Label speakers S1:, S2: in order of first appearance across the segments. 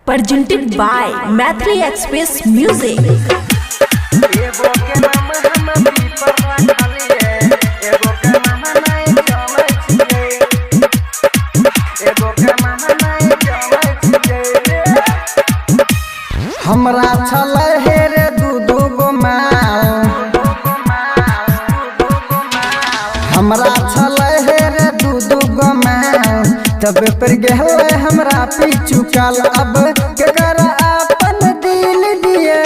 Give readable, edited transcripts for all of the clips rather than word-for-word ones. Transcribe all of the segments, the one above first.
S1: presented by Mathli Express Music.
S2: हमरा छलै हे रे दू गो माल, हमरा छलै हे रे दू गो माल, तब पर गेलै हमरा पीछू काल। अब केकर अपन दिल दिए,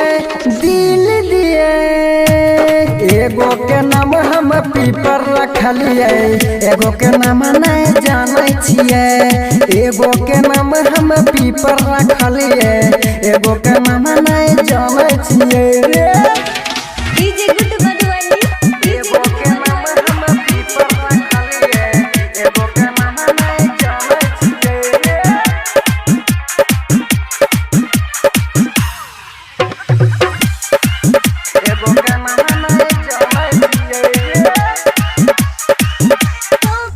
S2: एगो के नाम हम पीपर रखलिए, एगो के नाम नहीं जाने छिए। एगो के नाम हम पीपर रखलिए, एगो के नाम नहीं जाने छिए रे।
S3: डीजे गुड मधुबनी,
S2: एगो के नाम हम पीपर रखलिए, एगो के नाम नहीं जाने छिए रे। एगो के नाम नहीं जाने छिए रे।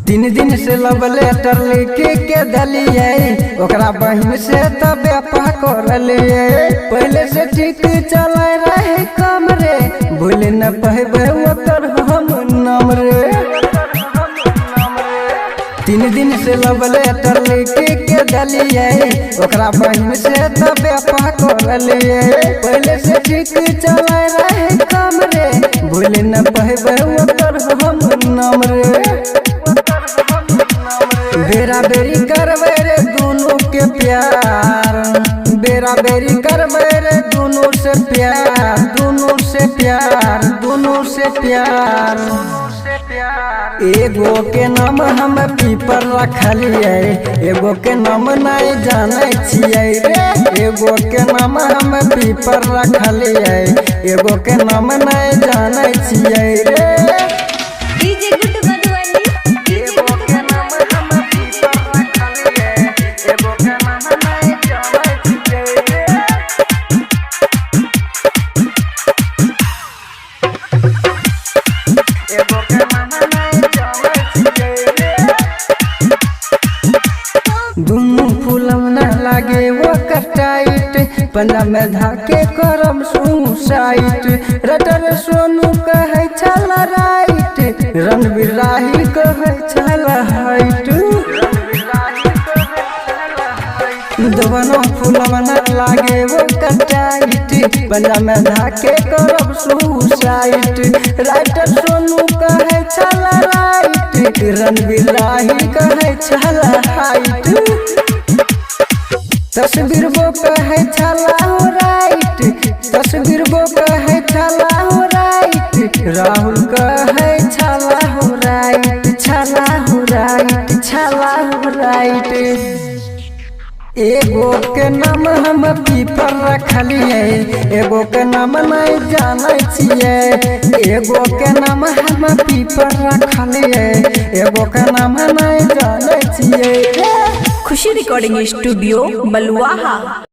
S2: 3 दिन से लव लेटर लिखे के दलिए, ओकरा बहन से तबे पकड़लिए। पहले से ठीक चले रहे काम रे, भूल न पहबे ओकर हम नाम रे। 3 दिन से लव लेटर लिखे के दलिए, ओकरा बहन से तबे पकड़लिए। पहले से ठीक चले रहे काम रे, भूल न पहबे ओकर हम नाम रे। बेरा बेरी करबे रे दोनों के प्यार, बेरा बेरी करबे रे दोनों से प्यार, दोनों से प्यार, दोनों से प्यार। एगो के नाम हम पीपर रखलिए, एगो के नाम नहीं जाने छिए रे। एगो के नाम हम पीपर रखलिए, एगो के नाम नहीं जाने छिए रे।
S3: डीजे गुड मधुबनी,
S2: एगो के नाम हम पीपर रखलिए, एगो के नाम नहीं जाने छिए रे। एगो के नाम नहीं जाने छिए रे। दुनू फूलम न लागे वो टाइट, पंजा में धाके करम सुसाइट। रटर सोनू कहे छल राइट, रणवीर राही कहे छल हाइट। दोनों फूलम न लागे वो टाइट, पंजा में धाके करम सुसाइट। राइटर सोनू कहे छल राइट, रणवीर राही कहे छल हाइट। तस्वीर वो कहे छला हो राइट, तस्वीर वो कहे छला हो राइट। राहुल कहे छला हो राइट, छला हो राइट, छला हो राइट। एगो के नाम हम पीपर रखलिए, एगो के नाम नहीं जाने छिए। एगो के नाम हम पीपर रखलिए, एगो के नाम नहीं जाने छिए।
S1: खुशी रिकॉर्डिंग स्टूडियो बलुआहा।